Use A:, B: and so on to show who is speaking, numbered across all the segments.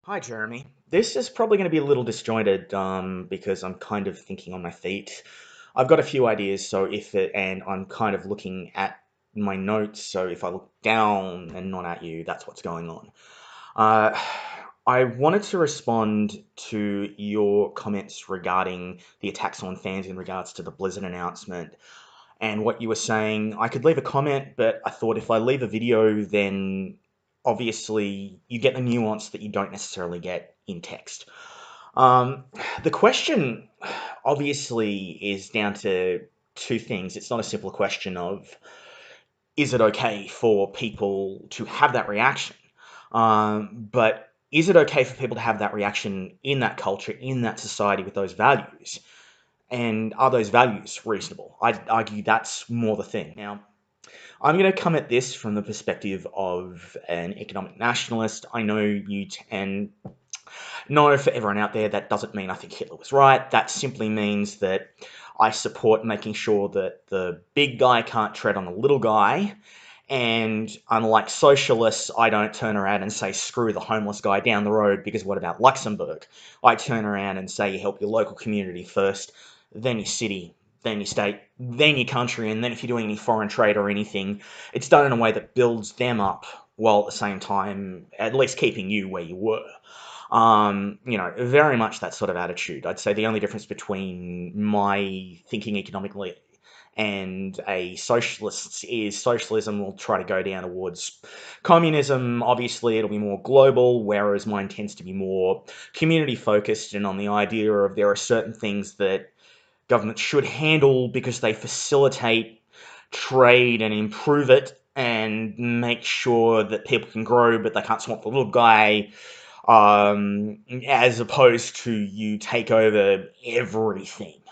A: Hi, Jeremy. This is probably going to be a little disjointed because I'm kind of thinking on my feet. I've got a few ideas, and I'm kind of looking at my notes, so if I look down and not at you, that's what's going on. Uh, I wanted to respond to your comments regarding the attacks on fans in regards to the Blizzard announcement and what you were saying. I could leave a comment, but I thought if I leave a video, then obviously you get the nuance that you don't necessarily get in text. Um, the question obviously is down to two things. It's not a simple question of is it okay for people to have that reaction, but is it okay for people to have that reaction in that culture, in that society with those values? And are those values reasonable? I'd argue that's more the thing. Now, I'm going to come at this from the perspective of an economic nationalist. I know and no, for everyone out there, that doesn't mean I think Hitler was right. That simply means that I support making sure that the big guy can't tread on the little guy. And unlike socialists, I don't turn around and say, screw the homeless guy down the road, because what about Luxembourg? I turn around and say, you help your local community first, then your city, then your state, then your country, and then if you're doing any foreign trade or anything, it's done in a way that builds them up while at the same time at least keeping you where you were. Very much that sort of attitude. I'd say the only difference between my thinking economically and a socialist is socialism will try to go down towards communism. Obviously, it'll be more global, whereas mine tends to be more community focused and on the idea of there are certain things that government should handle because they facilitate trade and improve it and make sure that people can grow, but they can't swamp the little guy, as opposed to you take over everything.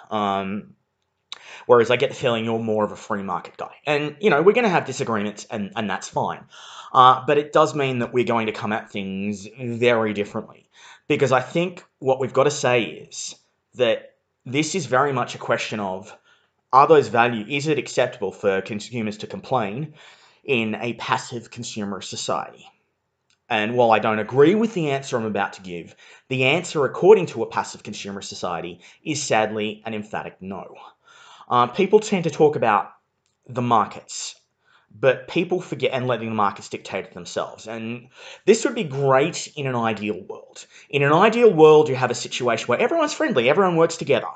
A: Whereas I get the feeling you're more of a free market guy. And, we're going to have disagreements, and that's fine. But it does mean that we're going to come at things very differently. Because I think what we've got to say is that this is very much a question of, is it acceptable for consumers to complain in a passive consumer society? And while I don't agree with the answer I'm about to give, the answer, according to a passive consumer society, is sadly an emphatic no. People tend to talk about the markets, but people forget and letting the markets dictate it themselves. And this would be great in an ideal world. In an ideal world, you have a situation where everyone's friendly, everyone works together,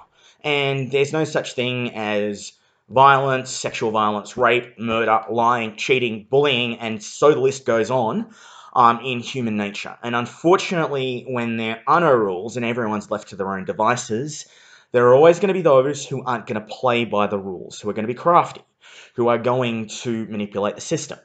A: and there's no such thing as violence, sexual violence, rape, murder, lying, cheating, bullying, and so the list goes on. In human nature. And unfortunately, when there are no rules and everyone's left to their own devices, there are always going to be those who aren't going to play by the rules, who are going to be crafty, who are going to manipulate the system.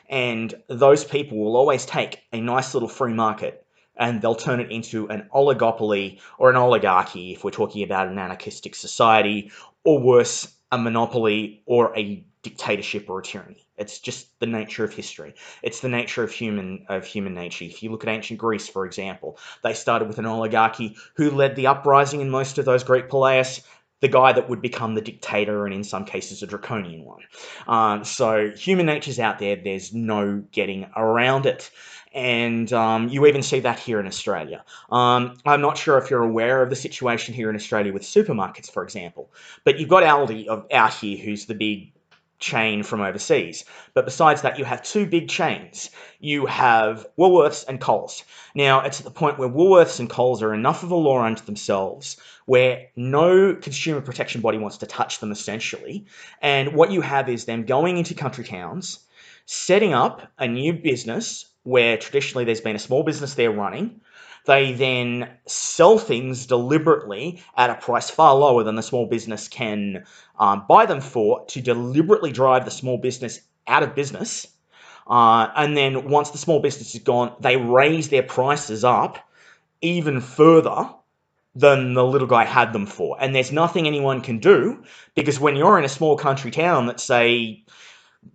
A: And those people will always take a nice little free market and they'll turn it into an oligopoly or an oligarchy if we're talking about an anarchistic society, or worse, a monopoly or a dictatorship or a tyranny. It's just the nature of history. It's the nature of human nature. If you look at ancient Greece, for example, they started with an oligarchy. Who led the uprising in most of those Greek palaeus? The guy that would become the dictator, and in some cases a draconian one. So human nature's out there. There's no getting around it. And you even see that here in Australia. I'm not sure if you're aware of the situation here in Australia with supermarkets, for example, but you've got Aldi out here, who's the big chain from overseas. But besides that, you have two big chains. You have Woolworths and Coles. Now, it's at the point where Woolworths and Coles are enough of a law unto themselves where no consumer protection body wants to touch them, essentially. And what you have is them going into country towns, setting up a new business where traditionally there's been a small business there running. They then sell things deliberately at a price far lower than the small business can buy them for, to deliberately drive the small business out of business. And then once the small business is gone, they raise their prices up even further than the little guy had them for. And there's nothing anyone can do, because when you're in a small country town that's, say,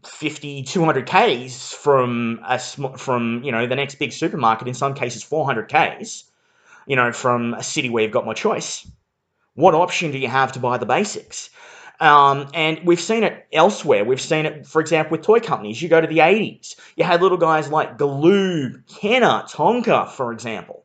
A: 50, 200 Ks from the next big supermarket, in some cases 400 Ks, from a city where you've got more choice, what option do you have to buy the basics? And we've seen it elsewhere. We've seen it, for example, with toy companies. You go to the 80s, you had little guys like Galoob, Kenner, Tonka, for example.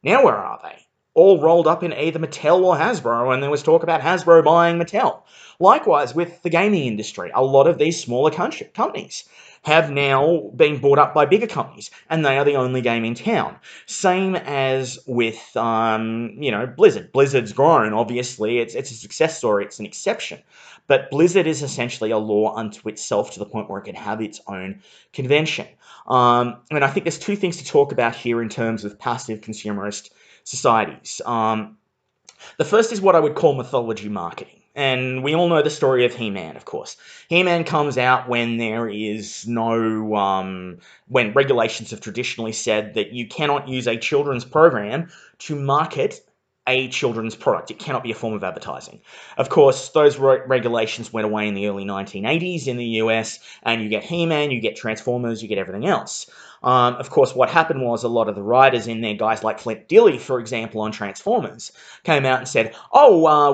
A: Now where are they? All rolled up in either Mattel or Hasbro, and there was talk about Hasbro buying Mattel. Likewise, with the gaming industry, a lot of these smaller companies have now been bought up by bigger companies, and they are the only game in town. Same as with, Blizzard. Blizzard's grown, obviously. It's a success story. It's an exception. But Blizzard is essentially a law unto itself to the point where it can have its own convention. And I think there's two things to talk about here in terms of passive consumerist societies. The first is what I would call mythology marketing. And we all know the story of He-Man, of course. He-Man comes out when there is when regulations have traditionally said that you cannot use a children's program to market a children's product. It cannot be a form of advertising. Of course, those regulations went away in the early 1980s in the US, and you get He-Man, you get Transformers, you get everything else. Of course, what happened was a lot of the writers in there, guys like Flint Dille, for example, on Transformers, came out and said,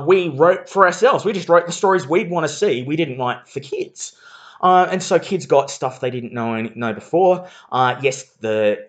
A: we wrote for ourselves. We just wrote the stories we'd want to see. We didn't write for kids. And so kids got stuff they didn't know before. Yes, the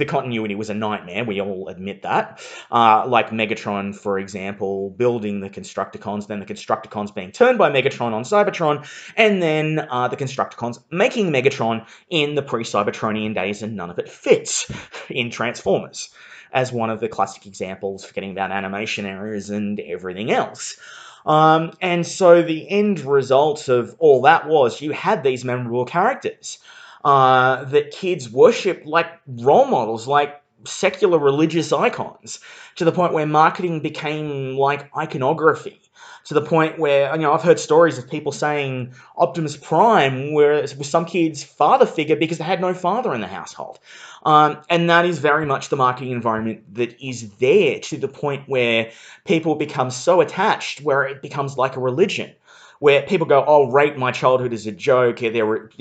A: continuity was a nightmare. We all admit that. Like Megatron, for example, building the Constructicons, then the Constructicons being turned by Megatron on Cybertron, and then the Constructicons making Megatron in the pre-Cybertronian days, and none of it fits in Transformers, as one of the classic examples, forgetting about animation errors and everything else. And so the end result of all that was you had these memorable characters that kids worship like role models, like secular religious icons, to the point where marketing became like iconography. To the point where, I've heard stories of people saying Optimus Prime was some kid's father figure because they had no father in the household. And that is very much the marketing environment that is there, to the point where people become so attached where it becomes like a religion, where people go, rate my childhood as a joke, there were,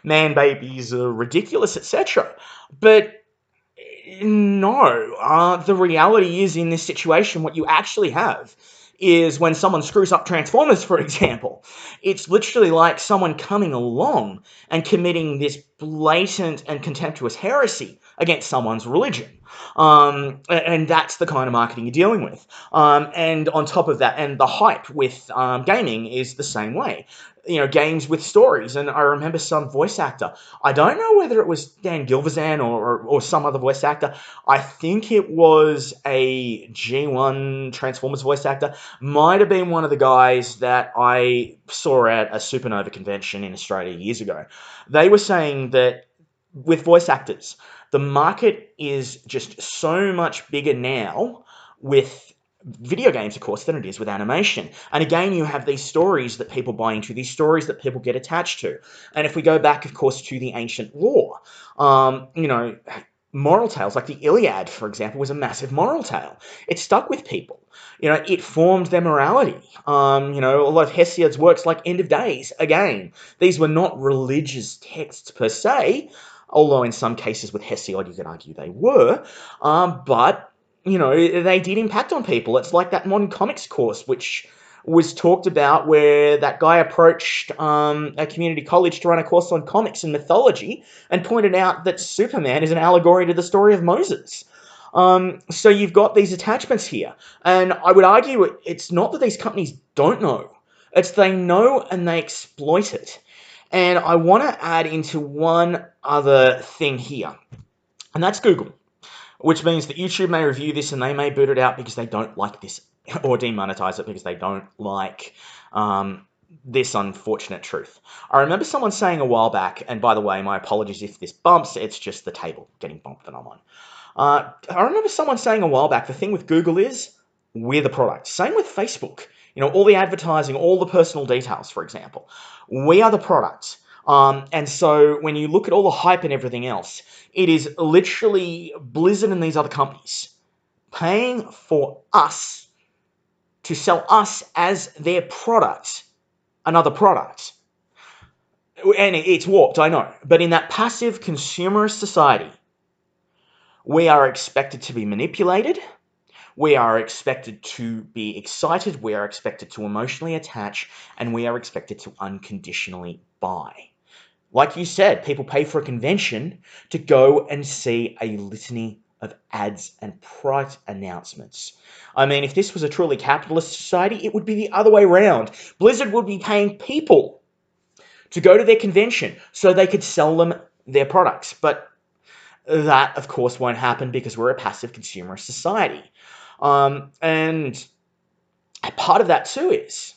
A: man babies are ridiculous, etc. But no, the reality is, in this situation, what you actually have is when someone screws up Transformers, for example, it's literally like someone coming along and committing this blatant and contemptuous heresy against someone's religion. And that's the kind of marketing you're dealing with. And on top of that, and the hype with gaming is the same way. Games with stories. And I remember some voice actor, I don't know whether it was Dan Gilvezan or some other voice actor. I think it was a G1 Transformers voice actor. Might have been one of the guys that I saw at a Supernova convention in Australia years ago. They were saying that with voice actors, the market is just so much bigger now with video games, of course, than it is with animation. And again, you have these stories that people buy into, these stories that people get attached to. And if we go back, of course, to the ancient lore, moral tales, like the Iliad, for example, was a massive moral tale. It stuck with people. It formed their morality. A lot of Hesiod's works, like End of Days, again, these were not religious texts per se, although in some cases with Hesiod you could argue they were, but they did impact on people. It's like that modern comics course, which was talked about, where that guy approached a community college to run a course on comics and mythology and pointed out that Superman is an allegory to the story of Moses. So you've got these attachments here. And I would argue it's not that these companies don't know. It's they know and they exploit it. And I want to add into one other thing here, and that's Google. Which means that YouTube may review this and they may boot it out because they don't like this, or demonetize it because they don't like this unfortunate truth. I remember someone saying a while back, and by the way, my apologies if this bumps, it's just the table getting bumped that I'm on. I remember someone saying a while back, the thing with Google is, we're the product. Same with Facebook. All the advertising, all the personal details, for example. We are the product. And so when you look at all the hype and everything else, it is literally Blizzard and these other companies paying for us to sell us as their product, another product. And it's warped, I know. But in that passive consumerist society, we are expected to be manipulated. We are expected to be excited. We are expected to emotionally attach. And we are expected to unconditionally buy. Like you said, people pay for a convention to go and see a litany of ads and product announcements. I mean, if this was a truly capitalist society, it would be the other way around. Blizzard would be paying people to go to their convention so they could sell them their products. But that, of course, won't happen because we're a passive consumerist society. And part of that, too, is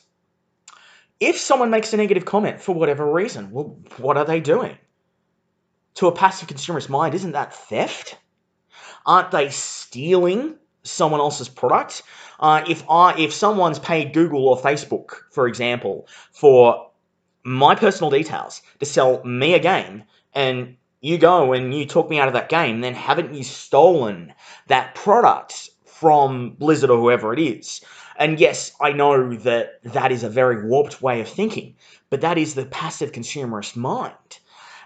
A: if someone makes a negative comment for whatever reason, well, what are they doing? To a passive consumerist mind, isn't that theft? Aren't they stealing someone else's product? If someone's paid Google or Facebook, for example, for my personal details to sell me a game, and you go and you talk me out of that game, then haven't you stolen that product from Blizzard or whoever it is? And yes, I know that that is a very warped way of thinking, but that is the passive consumerist mind.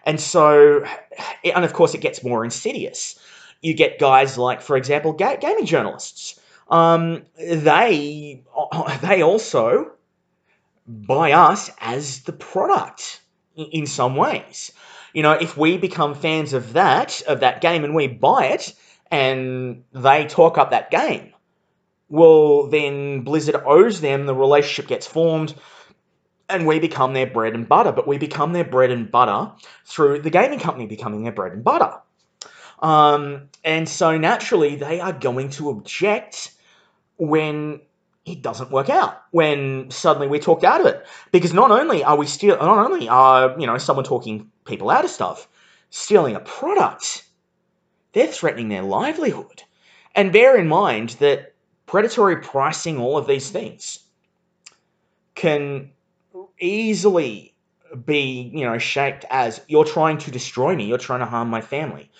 A: And so, and of course, it gets more insidious. You get guys like, for example, gaming journalists. They also buy us as the product in some ways. You know, if we become fans of that game, and we buy it, and they talk up that game, well, then Blizzard owes them, the relationship gets formed, and we become their bread and butter. But we become their bread and butter through the gaming company becoming their bread and butter. And so naturally, they are going to object when it doesn't work out, when suddenly we're talked out of it. Because not only are someone talking people out of stuff, stealing a product, they're threatening their livelihood. And bear in mind that predatory pricing, all of these things, can easily be, shaped as, you're trying to destroy me, you're trying to harm my family.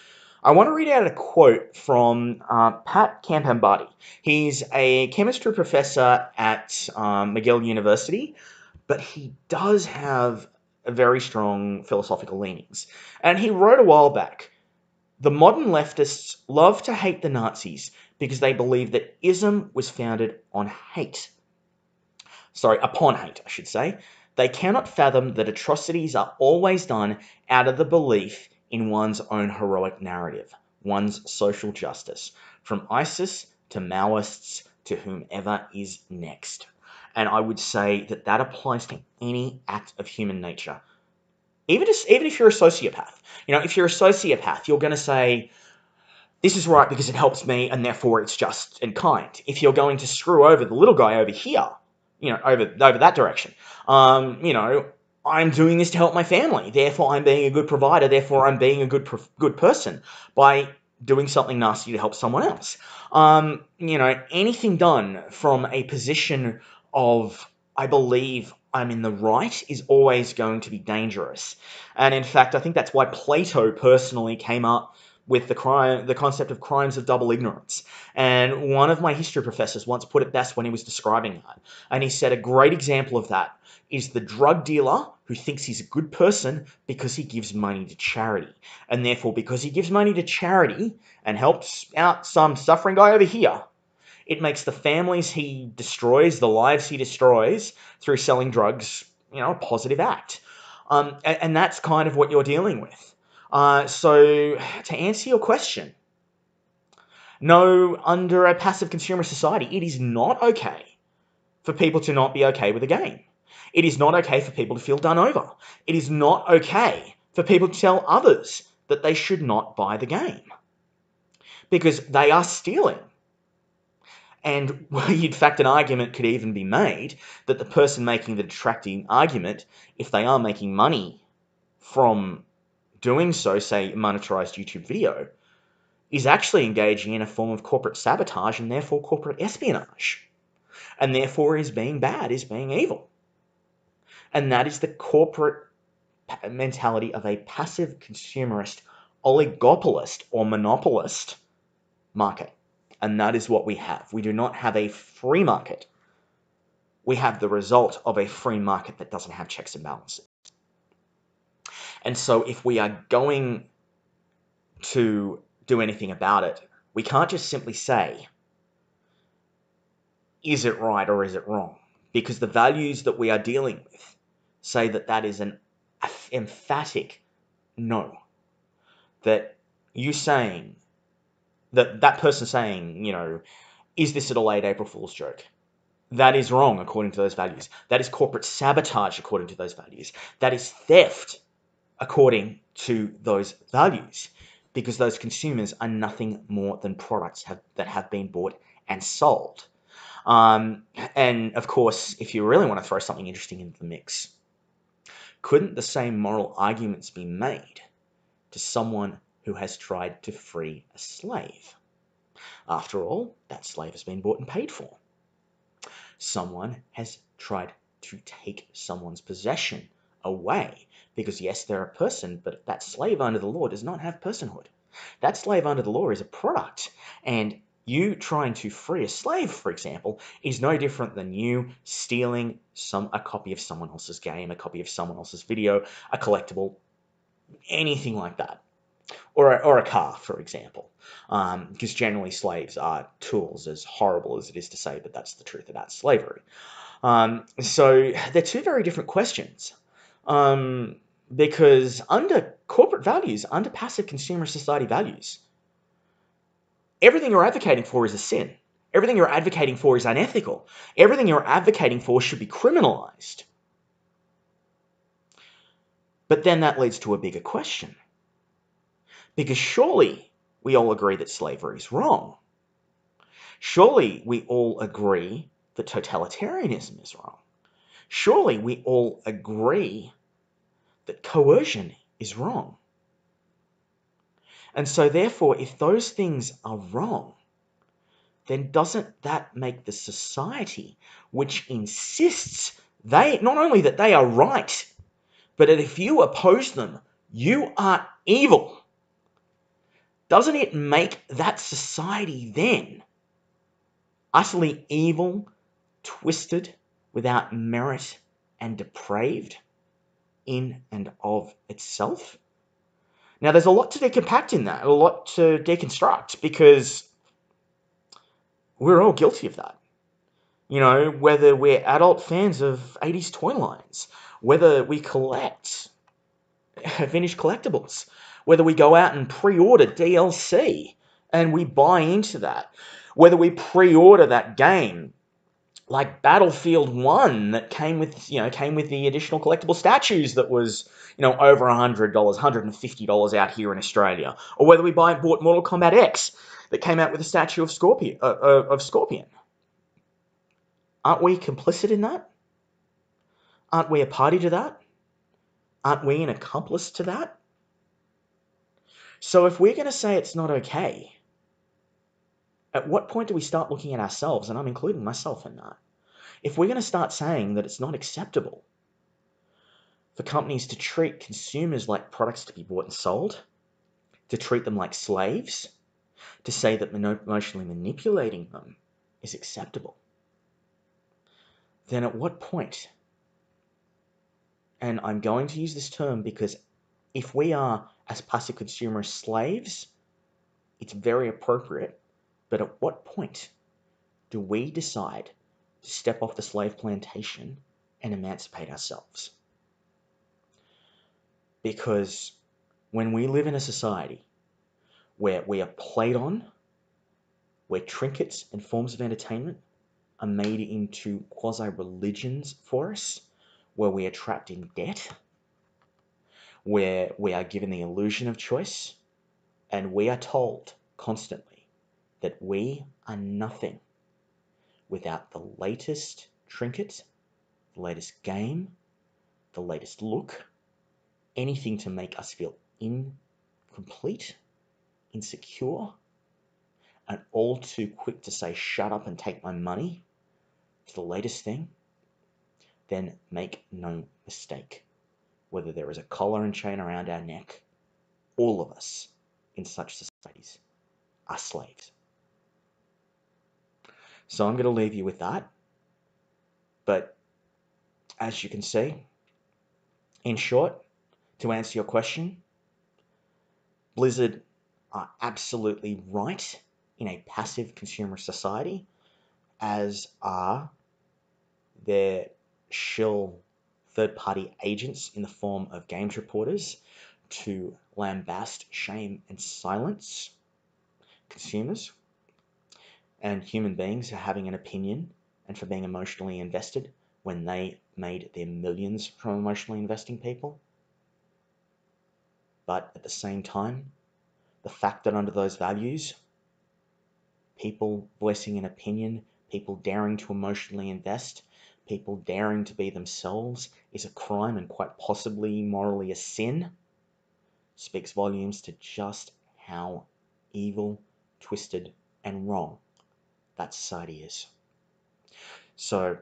A: I want to read out a quote from Pat Campambardi. He's a chemistry professor at McGill University, but he does have a very strong philosophical leanings. And he wrote a while back, "The modern leftists love to hate the Nazis because they believe that ism was founded on hate. Upon hate, I should say. They cannot fathom that atrocities are always done out of the belief in one's own heroic narrative, one's social justice, from ISIS to Maoists to whomever is next." And I would say that that applies to any act of human nature. Even if you're a sociopath. If you're a sociopath, you're going to say, this is right because it helps me, and therefore it's just and kind. If you're going to screw over the little guy over here, over that direction, I'm doing this to help my family, therefore I'm being a good provider, therefore I'm being a good person by doing something nasty to help someone else. Anything done from a position of, I believe I'm in the right, is always going to be dangerous. And in fact, I think that's why Plato personally came up with the concept of crimes of double ignorance. And one of my history professors once put it best when he was describing that. And he said a great example of that is the drug dealer who thinks he's a good person because he gives money to charity. And therefore, because he gives money to charity and helps out some suffering guy over here, it makes the families he destroys, the lives he destroys through selling drugs, a positive act. And that's kind of what you're dealing with. So, to answer your question, no, under a passive consumer society, it is not okay for people to not be okay with a game. It is not okay for people to feel done over. It is not okay for people to tell others that they should not buy the game, because they are stealing. And in fact, an argument could even be made that the person making the detracting argument, if they are making money from doing so, say monetized YouTube video, is actually engaging in a form of corporate sabotage and therefore corporate espionage. And therefore is being bad, is being evil. And that is the corporate mentality of a passive consumerist, oligopolist or monopolist market. And that is what we have. We do not have a free market. We have the result of a free market that doesn't have checks and balances. And so if we are going to do anything about it, we can't just simply say, is it right or is it wrong? Because the values that we are dealing with say that that is an emphatic no. That you saying That person saying, is this a delayed April Fool's joke? That is wrong according to those values. That is corporate sabotage according to those values. That is theft according to those values, because those consumers are nothing more than products that have been bought and sold. And of course, if you really want to throw something interesting into the mix, couldn't the same moral arguments be made to someone who has tried to free a slave? After all, that slave has been bought and paid for. Someone has tried to take someone's possession away, because yes, they're a person, but that slave under the law does not have personhood. That slave under the law is a product, and you trying to free a slave, for example, is no different than you stealing a copy of someone else's game, a copy of someone else's video, a collectible, anything like that. Or a car, for example, because generally slaves are tools, as horrible as it is to say, but that's the truth about slavery. So they're two very different questions, because under corporate values, under passive consumer society values, everything you're advocating for is a sin. Everything you're advocating for is unethical. Everything you're advocating for should be criminalized. But then that leads to a bigger question. Because surely we all agree that slavery is wrong. Surely we all agree that totalitarianism is wrong. Surely we all agree that coercion is wrong. And so therefore, if those things are wrong, then doesn't that make the society which insists not only that they are right, but that if you oppose them, you are evil? Doesn't it make that society then utterly evil, twisted, without merit, and depraved in and of itself? Now, there's a lot to decompact in that, a lot to deconstruct, because we're all guilty of that. Whether we're adult fans of 80s toy lines, whether we collect vintage collectibles, whether we go out and pre-order DLC and we buy into that, whether we pre-order that game like Battlefield 1 that came with the additional collectible statues that was, over $100, $150 out here in Australia, or whether we bought Mortal Kombat X that came out with a statue of Scorpion. Aren't we complicit in that? Aren't we a party to that? Aren't we an accomplice to that? So if we're going to say it's not okay, at what point do we start looking at ourselves, and I'm including myself in that? If we're going to start saying that it's not acceptable for companies to treat consumers like products to be bought and sold, to treat them like slaves, to say that emotionally manipulating them is acceptable, then at what point, and I'm going to use this term because if we are, as passive consumer slaves, it's very appropriate, but at what point do we decide to step off the slave plantation and emancipate ourselves? Because when we live in a society where we are played on, where trinkets and forms of entertainment are made into quasi-religions for us, where we are trapped in debt, where we are given the illusion of choice, and we are told constantly that we are nothing without the latest trinket, the latest game, the latest look, anything to make us feel incomplete, insecure, and all too quick to say, shut up and take my money, it's the latest thing, then make no mistake. Whether there is a collar and chain around our neck, all of us in such societies are slaves. So I'm going to leave you with that. But as you can see, in short, to answer your question, Blizzard are absolutely right in a passive consumer society, as are their shill third-party agents in the form of games reporters to lambast, shame, and silence consumers and human beings are having an opinion and for being emotionally invested when they made their millions from emotionally investing people. But at the same time, the fact that under those values, people voicing an opinion, people daring to emotionally invest, people daring to be themselves is a crime and quite possibly morally a sin, speaks volumes to just how evil, twisted, and wrong that society is. So,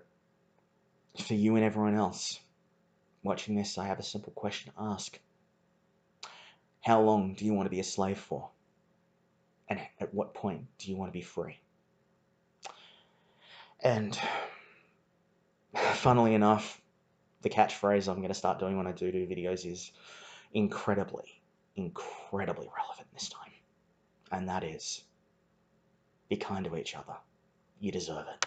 A: for you and everyone else watching this, I have a simple question to ask. How long do you want to be a slave for? And at what point do you want to be free? And funnily enough, the catchphrase I'm going to start doing when I do videos is incredibly, incredibly relevant this time. And that is, be kind to each other. You deserve it.